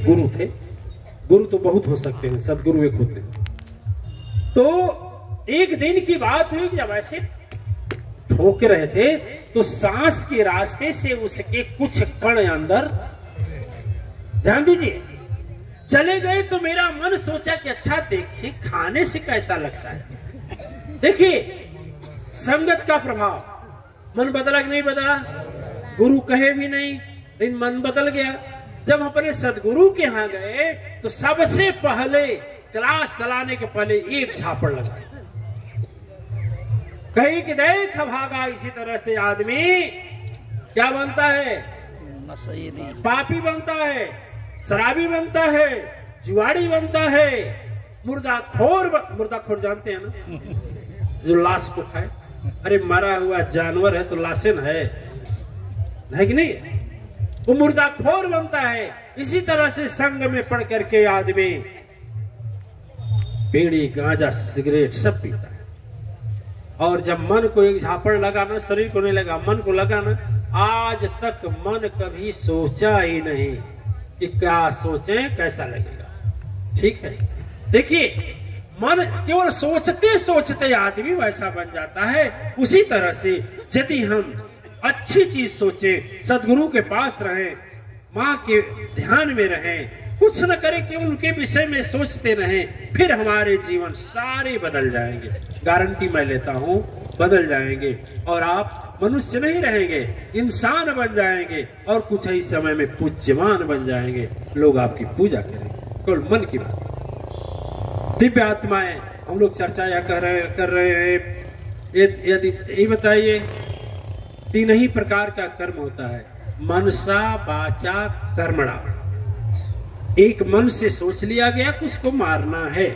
गुरु थे। गुरु तो बहुत हो सकते हैं, सदगुरु एक होते हैं। तो एक दिन की बात हुई कि जब ऐसे ठोक रहे थे तो सांस के रास्ते से उसके कुछ कण अंदर, ध्यान दीजिए, चले गए। तो मेरा मन सोचा कि अच्छा देखिए खाने से कैसा लगता है। देखिए संगत का प्रभाव, मन बदला कि नहीं बदला, गुरु कहे भी नहीं लेकिन मन बदल गया। जब अपने सदगुरु के यहां गए तो सबसे पहले क्लास चलाने के पहले एक झापड़ लगा, कहीं कि देख भागा। इसी तरह से आदमी क्या बनता है, पापी बनता है, शराबी बनता है, जुआड़ी बनता है, मुर्दाखोर जानते हैं ना, जो लाश को खाए। अरे मरा हुआ जानवर है तो लाशन है कि नहीं, वो मुर्दाखोर बनता है। इसी तरह से संग में पड़ करके आदमी बीड़ी, गांजा, सिगरेट सब पीता है। और जब मन को एक झापड़ लगाना, शरीर को नहीं लगा, मन को लगाना, आज तक मन कभी सोचा ही नहीं कि क्या सोचें कैसा लगेगा। ठीक है, देखिए मन केवल सोचते सोचते आदमी वैसा बन जाता है। उसी तरह से यदि हम अच्छी चीज सोचें, सदगुरु के पास रहें, माँ के ध्यान में रहें, कुछ न करें केवल उनके विषय में सोचते रहें, फिर हमारे जीवन सारे बदल जाएंगे। गारंटी मैं लेता हूँ बदल जाएंगे और आप मनुष्य नहीं रहेंगे, इंसान बन जाएंगे और कुछ ही समय में पूज्यमान बन जाएंगे। लोग आपकी पूजा करेंगे। केवल मन की बात। दिव्य आत्माएं हम लोग चर्चा या कर रहे हैं। यदि ये बताइए, 3 ही प्रकार का कर्म होता है, मनसा वाचा कर्मणा। एक मन से सोच लिया गया कि उसको मारना है,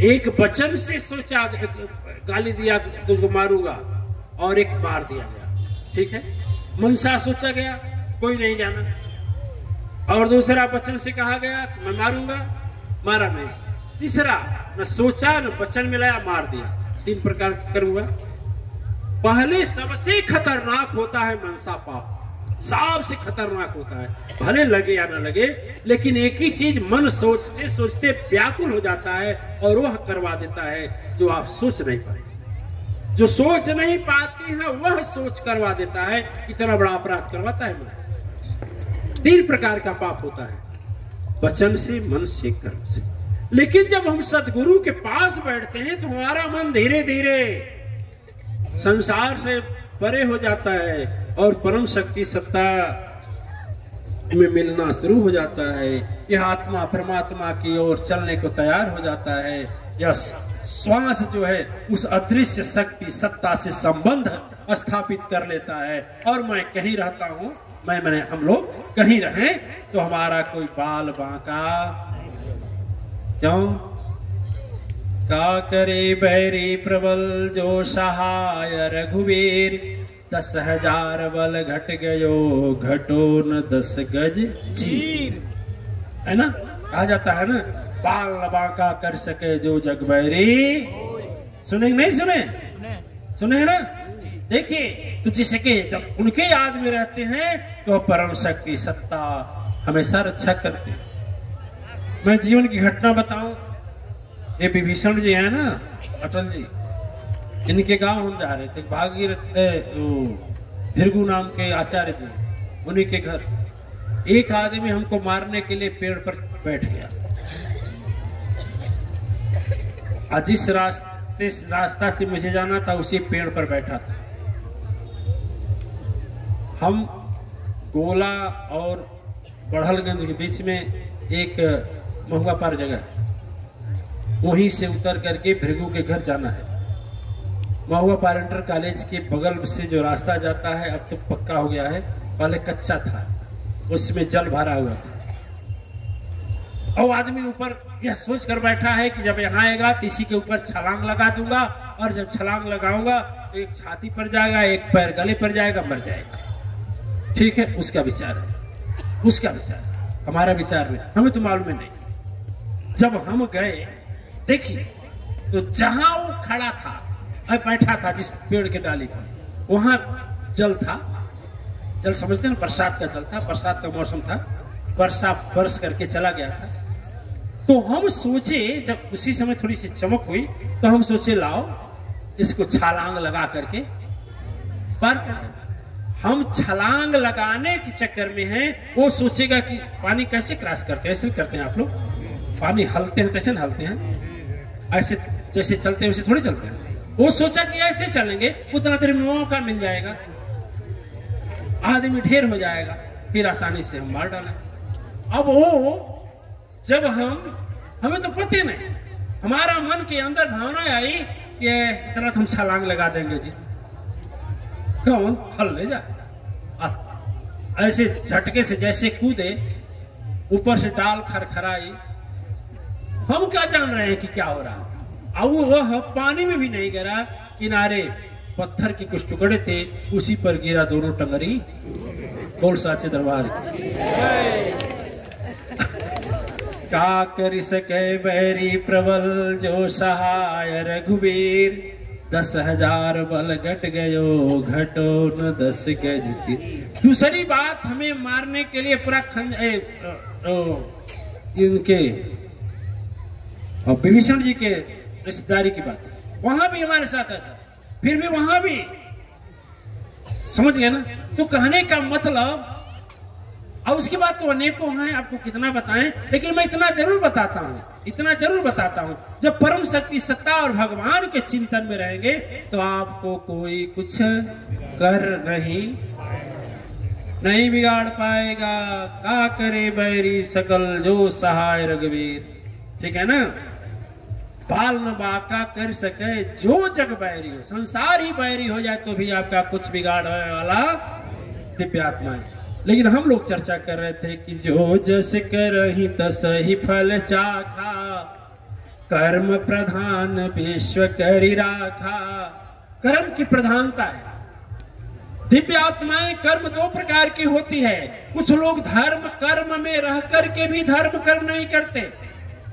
एक वचन से सोचा, गाली दिया तो उसको मारूंगा, और एक मार दिया गया। ठीक है, मनसा सोचा गया कोई नहीं जाना, और दूसरा वचन से कहा गया मैं मारूंगा, मारा नहीं। तीसरा न सोचा न वचन मिलाया, मार दिया। 3 प्रकार करूंगा। पहले सबसे खतरनाक होता है मनसा पाप, सबसे खतरनाक होता है। भले लगे या न लगे, लेकिन एक ही चीज मन सोचते सोचते व्याकुल हो जाता है और वह करवा देता है जो आप सोच नहीं पाए। जो सोच नहीं पाते हैं वह सोच करवा देता है। इतना बड़ा अपराध करवाता है मन। 3 प्रकार का पाप होता है, वचन से, मन से, कर्म से। लेकिन जब हम सदगुरु के पास बैठते हैं तो हमारा मन धीरे धीरे संसार से परे हो जाता है और परम शक्ति सत्ता में मिलना शुरू हो जाता है। यह आत्मा परमात्मा की ओर चलने को तैयार हो जाता है। यह श्वास जो है उस अदृश्य शक्ति सत्ता से संबंध स्थापित कर लेता है। और मैं कहीं रहता हूँ, मैंने हम लोग कहीं रहे तो हमारा कोई बाल बांका क्यों, का करे बैरी प्रबल जो सहाय रघुवीर, 10,000 बल घट गयो घटो न 10 गज चीर। है ना, कहा जाता है ना, बाल बांका कर सके जो जग बैरी। सुने नहीं सुने? सुने ना। देखिए तो जिसके जब उनके याद में रहते हैं तो परम शक्ति सत्ता हमेशा रक्षा करते हैं। मैं जीवन की घटना बताऊं, ये विभीषण जी है ना, अटल जी, इनके गांव हम जा रहे थे। भागीरथ भृगु नाम के आचार्य थे, उन्हीं के घर एक आदमी हमको मारने के लिए पेड़ पर बैठ गया। जिस रास्ता से मुझे जाना था उसी पेड़ पर बैठा था। हम गोला और बढ़लगंज के बीच में एक महुआ पार जगह है, वहीं से उतर करके भृगु के घर जाना है। महुआ पार इंटर कॉलेज के बगल से जो रास्ता जाता है अब तो पक्का हो गया है, पहले कच्चा था, उसमें जल भरा हुआ था। और आदमी ऊपर यह सोच कर बैठा है कि जब यहाँ आएगा तो इसी के ऊपर छलांग लगा दूंगा, और जब छलांग लगाऊंगा तो एक छाती पर जाएगा, एक पैर गले पर जाएगा, मर जाएगा। ठीक है, उसका विचार है, उसका विचार है, हमारा विचार नहीं, हमें तो मालूम नहीं। जब हम गए देखिए तो जहां वो खड़ा था, बैठा था जिस पेड़ के डाली पर, वहां जल था। जल समझते हैं, बरसात का जल था, बरसात का मौसम था। वर्षा बरस करके चला गया था। तो हम सोचे, जब उसी समय थोड़ी सी चमक हुई तो हम सोचे लाओ इसको छलांग लगा करके पार कर। हम छलांग लगाने के चक्कर में हैं, वो सोचेगा कि पानी कैसे क्रॉस करते हैं, ऐसे करते हैं आप लोग, पानी हलते हैं तैसे हलते हैं, ऐसे जैसे चलते हैं वैसे थोड़ी चलते हैं। वो सोचा कि ऐसे चलेंगे उतना देर में मौका मिल जाएगा, आदमी ढेर हो जाएगा, फिर आसानी से हम मार डालें। अब वो जब हमें तो पता नहीं, हमारा मन के अंदर भावना आई कि इतना हम छलांग लगा देंगे जी, कौन फल ले जाए। ऐसे झटके से जैसे कूदे, ऊपर से डाल खरखराई, हम क्या जान रहे हैं कि क्या हो रहा है। अब वह पानी में भी नहीं गिरा, किनारे पत्थर के कुछ टुकड़े थे, उसी पर गिरा दोनों टंगरी। बोल साचे दरबार का कर सके बैरी प्रबल जो सहाय रघुवीर, 10,000 बल घट गयो घटो न 10 गज। दूसरी बात, हमें मारने के लिए पूरा इनके विभीषण जी के रिश्तेदारी की बात, वहां भी हमारे साथ ऐसा, फिर भी वहां भी समझ गए ना। तो कहने का मतलब, और उसके बाद तो अनेकों हैं, आपको कितना बताएं, लेकिन मैं इतना जरूर बताता हूं, जब परम शक्ति सत्ता और भगवान के चिंतन में रहेंगे तो आपको कोई कुछ कर नहीं बिगाड़ पाएगा। का करे बैरी सकल जो सहाय रघुवीर, ठीक है ना। बाल न बाका कर सके जो जग बैरी हो, संसार ही बैरी हो जाए तो भी आपका कुछ बिगाड़ने वाला दिव्यात्मा है। लेकिन हम लोग चर्चा कर रहे थे कि जो जस करहि तस ही फल चाखा, कर्म प्रधान विश्व करि राखा। कर्म की प्रधानता है। दिव्य आत्माएं कर्म 2 प्रकार की होती है। कुछ लोग धर्म कर्म में रह करके भी धर्म कर्म नहीं करते,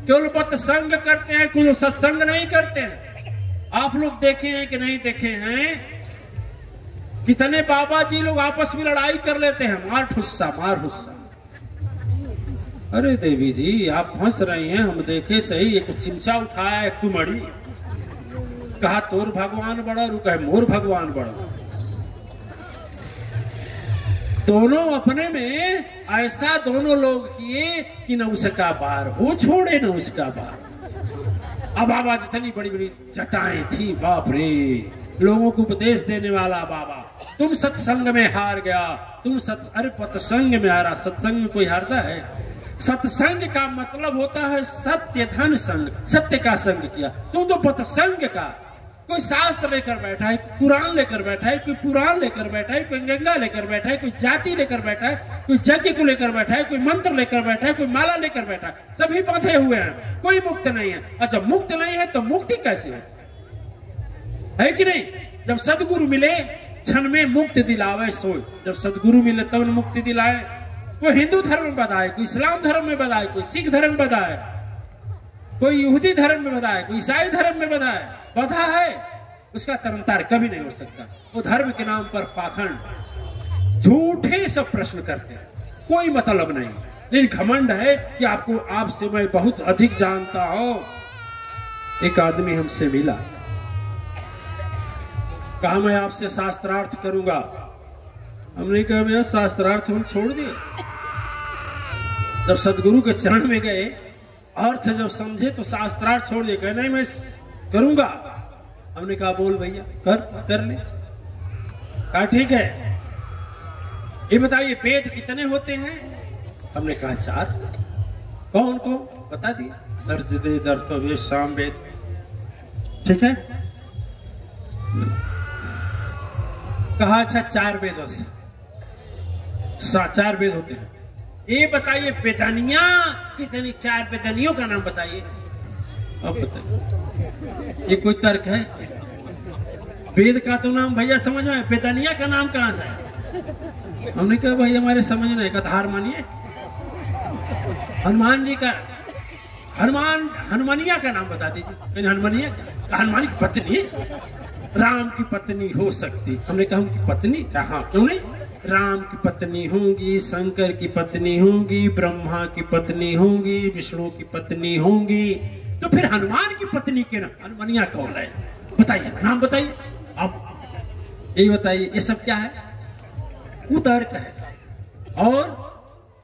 केवल सत्संग करते हैं, कुछ सत्संग नहीं करते हैं। आप लोग देखे हैं कि नहीं देखे हैं, कितने बाबा जी लोग आपस में लड़ाई कर लेते हैं, मार ठुस्सा। अरे देवी जी आप हंस रही हैं, हम देखे सही, एक चिमचा उठाया, एक तुमड़ी, कहा तोर भगवान बड़ा, रू कहे मोर भगवान बड़ा। दोनों अपने में ऐसा दोनों लोग किए कि न उसका बार हो छोड़े न उसका बार। अब बाबा जितनी बड़ी बड़ी जटाएं थी, बाप रे, लोगों को उपदेश देने वाला बाबा, तुम सत्संग में हार गया, अरे पतसंग में हारा, सत्संग में कोई हारता है। सत्संग का मतलब होता है सत्य धन संग, सत्य का संग किया। तुम तो पतसंग का, कोई शास्त्र लेकर बैठा है, कुरान लेकर बैठा है, कोई पुराण लेकर बैठा है, कोई गंगा लेकर बैठा है, कोई जाति लेकर बैठा है, कोई यज्ञ को लेकर बैठा है, कोई मंत्र लेकर बैठा है, कोई माला लेकर बैठा है, सभी बंधे हुए हैं, कोई मुक्त नहीं है। अच्छा मुक्त नहीं है तो मुक्ति कैसे है कि नहीं। जब सदगुरु मिले क्षण में मुक्ति दिलावे सोई, जब सदगुरु मिले तब मुक्ति दिलाए। कोई हिंदू धर्म में बताए, कोई इस्लाम धर्म में बताए, कोई सिख धर्म में बताए, कोई यहूदी धर्म में बताए, कोई ईसाई धर्म में बताए, बधा है, उसका तरनतार कभी नहीं हो सकता। वो धर्म के नाम पर पाखंड झूठे सब प्रश्न करते हैं, कोई मतलब नहीं। लेकिन घमंड है कि आपसे मैं बहुत अधिक जानता हूं। एक आदमी हमसे मिला, कहा मैं आपसे शास्त्रार्थ करूंगा। हमने कहा भैया शास्त्रार्थ हम छोड़ दिए। जब सदगुरु के चरण में गए, अर्थ जब समझे तो शास्त्रार्थ छोड़ दिए। कहे नहीं मैं करूंगा। हमने कहा बोल भैया कर ले। कहा ठीक है, ये बताइए वेद कितने होते हैं। हमने कहा 4। कौन कौन बता दिए, दर्द अर्थवेद साम वेद, ठीक है। कहा अच्छा 4 वेदों से 4 वेद होते हैं। ये बताइए वेदनिया कितनी, 4 वेदनियों का नाम बताइए। अब बताइए, ये कोई तर्क है। वेद का तो नाम भैया समझ में, वेदनिया का नाम कहां से है। हमने कहा भाई हमारे समझने का धार मानिए। हनुमान जी का, हनुमानिया का नाम बता दीजिए। हनुमानिया क्या, हनुमान की पत्नी, राम की पत्नी हो सकती। हमने कहा उनकी पत्नी, हाँ क्यों नहीं, राम की पत्नी होंगी, शंकर की पत्नी होंगी, ब्रह्मा की पत्नी होंगी, विष्णु की पत्नी होंगी, तो फिर हनुमान की पत्नी के नाम हनुमानिया कौन है? बताइए, नाम बताइए आप, यही बताइए। ये सब क्या है? कुतर्क है। और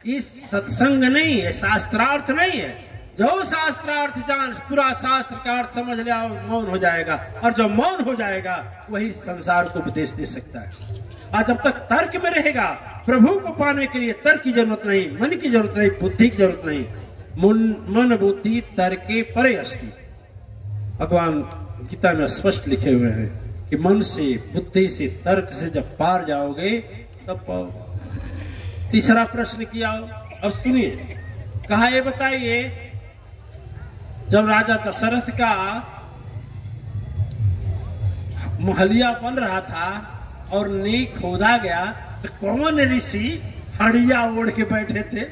इस सत्संग नहीं है, शास्त्रार्थ नहीं है। जो शास्त्रार्थ जान, पूरा शास्त्र का अर्थ समझ लिया, मौन हो जाएगा, और जो मौन हो जाएगा वही संसार को उपदेश दे सकता है। और जब तक तर्क में रहेगा, प्रभु को पाने के लिए तर्क की जरूरत नहीं, मन की जरूरत नहीं, बुद्धि की जरूरत नहीं। मन बुद्धि तर्के परे अस्ति। भगवान गीता में स्पष्ट लिखे हुए हैं कि मन से, बुद्धि से, तर्क से जब पार जाओगे तब पाओ। तीसरा प्रश्न किया, अब सुनिए, कहा ये बताइए, जब राजा दशरथ का महलिया बन रहा था और नी खोदा गया, तो कौन ऋषि हड़िया ओढ़ के बैठे थे?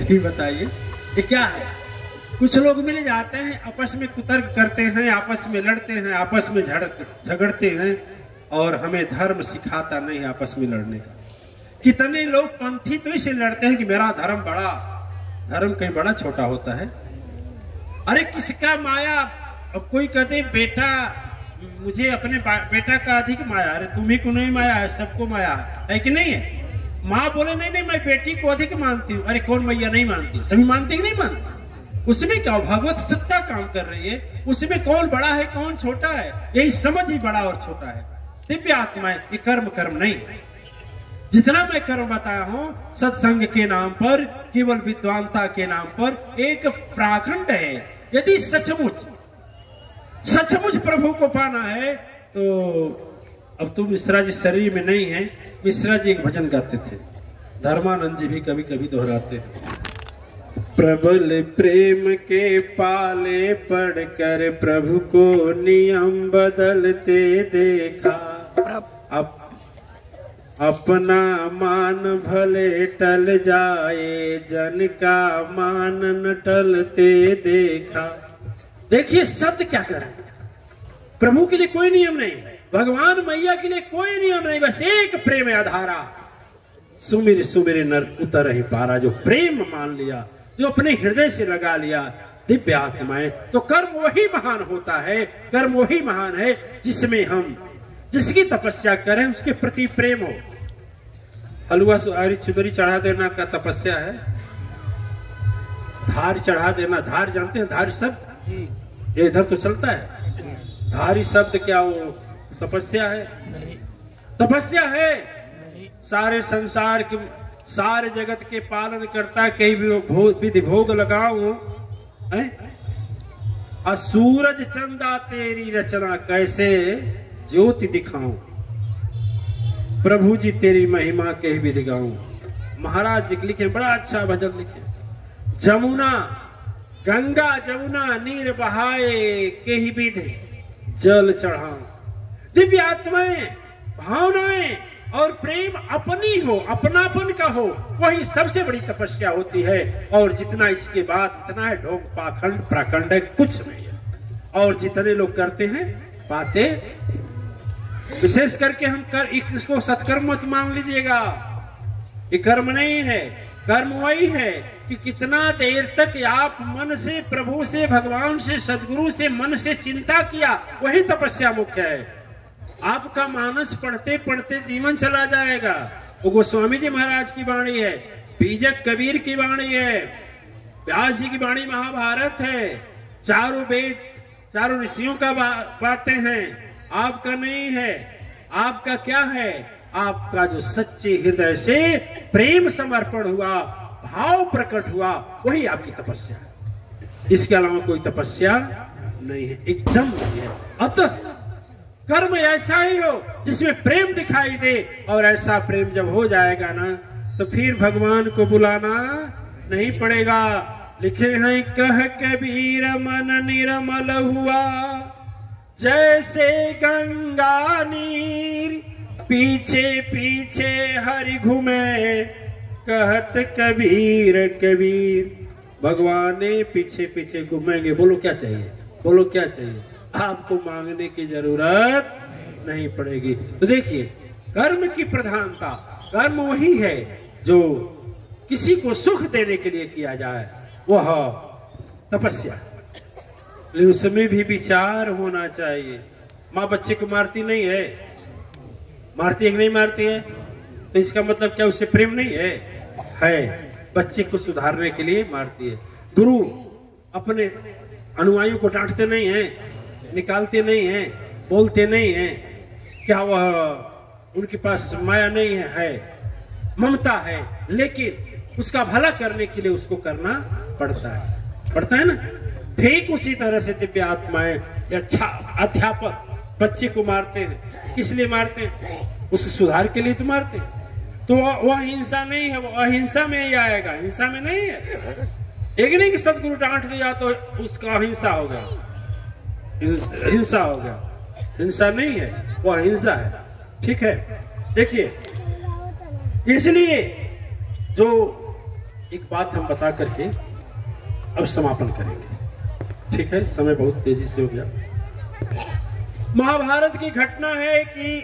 ये बताइए, ये क्या है? कुछ लोग मिल जाते हैं, आपस में कुतर्क करते हैं, आपस में लड़ते हैं, आपस में झगड़ते हैं, और हमें धर्म सिखाता नहीं आपस में लड़ने का। कितने लोग पंथी तो इसे लड़ते हैं कि मेरा धर्म बड़ा, धर्म कहीं बड़ा छोटा होता है। अरे किसका माया, कोई कहते बेटा मुझे अपने बेटा का अधिक माया, अरे तुम्ही को नहीं माया है, सबको माया है कि नहीं है? माँ बोले नहीं नहीं, मैं बेटी को अधिक मानती हूँ। अरे कौन मैया नहीं मानती? सभी मानती कि नहीं मानती? उसमें क्या, भगवत सत्ता काम कर रही है, उसमें कौन बड़ा है कौन छोटा है, यही समझ ही बड़ा और छोटा है। दिव्य आत्माएं, ये कर्म नहीं है। जितना मैं कर्म बताया हूं, सत्संग के नाम पर, केवल विद्वानता के नाम पर एक प्राखंड है। यदि सचमुच प्रभु को पाना है तो, अब तुम मिश्रा जी शरीर में नहीं है, मिश्रा जी एक भजन गाते थे, धर्मानंद जी भी कभी कभी दोहराते। प्रबल प्रेम के पाले पढ़कर प्रभु को नियम बदलते देखा, अपना मान भले टल जाए, जन का मान न टलते देखा। देखिए शब्द क्या कर रहे हैं। प्रभु के लिए कोई नियम नहीं, भगवान मैया के लिए कोई नियम नहीं, बस एक प्रेम आधारा। सुमिर सुमिर नर उतर ही पारा, जो प्रेम मान लिया, जो अपने हृदय से लगा लिया, दिव्य आत्माएं, तो कर्म वही महान होता है। कर्म वही महान है जिसमें हम, जिसकी तपस्या करें उसके प्रति प्रेम हो। हलवा चुनरी चढ़ा देना का तपस्या है, धार चढ़ा देना, धार जानते हैं धार शब्द, ये इधर तो चलता है। धारी शब्द क्या वो तपस्या है? तपस्या है। सारे संसार के, सारे जगत के पालन करता, कहीं भी विधि भोग लगाऊं, सूरज चंदा तेरी रचना, कैसे ज्योति दिखाऊं, प्रभु जी तेरी महिमा के ही विधि गाऊं। महाराज जी लिखे, बड़ा अच्छा भजन लिखे, जमुना गंगा जमुना नीर बहाए, के ही विधि जल चढ़ाऊं। दिव्य आत्माएं, भावनाएं और प्रेम अपनी हो, अपनापन का हो, वही सबसे बड़ी तपस्या होती है। और जितना इसके बाद इतना है ढोंग पाखंड प्राखंड है, कुछ नहीं है। और जितने लोग करते हैं पाते, विशेष करके हम इसको सत्कर्म मत मान लीजिएगा, ये कर्म नहीं है। कर्म वही है कि कितना देर तक आप मन से, प्रभु से, भगवान से, सदगुरु से मन से चिंता किया, वही तपस्या मुख्य है। आपका मानस पढ़ते पढ़ते जीवन चला जाएगा। वो गोस्वामी जी महाराज की वाणी है, बीजक कबीर की वाणी है, व्यास जी की वाणी महाभारत है, चारों वेद, चारों ऋषियों का बातें हैं। आपका नहीं है। आपका क्या है? आपका जो सच्चे हृदय से प्रेम समर्पण हुआ, भाव प्रकट हुआ, वही आपकी तपस्या है। इसके अलावा कोई तपस्या नहीं है, एकदम नहीं है। अतः कर्म ऐसा ही हो जिसमें प्रेम दिखाई दे, और ऐसा प्रेम जब हो जाएगा ना, तो फिर भगवान को बुलाना नहीं पड़ेगा। लिखे हैं, कह कबीर मन निर्मल हुआ, जैसे गंगा नीर, पीछे पीछे हरि घूमे, कहत कबीर कबीर। भगवान पीछे पीछे घूमेंगे। बोलो क्या चाहिए? बोलो क्या चाहिए? आपको मांगने की जरूरत नहीं पड़ेगी। तो देखिए, कर्म की प्रधानता। कर्म वही है जो किसी को सुख देने के लिए किया जाए, वह तपस्या। लेकिन उसमें भी विचार होना चाहिए। माँ बच्चे को मारती नहीं है, मारती है कि नहीं मारती है? तो इसका मतलब क्या उससे प्रेम नहीं है? है। बच्चे को सुधारने के लिए मारती है। गुरु अपने अनुयायियों को डांटते नहीं हैं, निकालते नहीं हैं, बोलते नहीं हैं। क्या वह उनके पास माया नहीं है? है, ममता है, लेकिन उसका भला करने के लिए उसको करना पड़ता है ना। ठीक उसी तरह से दिव्य आत्माएं, अच्छा अध्यापक बच्चे को मारते हैं, किस लिए मारते हैं? उस सुधार के लिए तो मारते हैं। तो वह हिंसा नहीं है, वो अहिंसा में ही आएगा, हिंसा में नहीं है। एक नहीं कि सदगुरु डांट दिया तो उसका अहिंसा हो गया, हिंसा हो गया। हिंसा नहीं है, वो अहिंसा है। ठीक है, देखिए, इसलिए जो एक बात हम बता करके अब समापन करेंगे। ठीक है, समय बहुत तेजी से हो गया। महाभारत की घटना है कि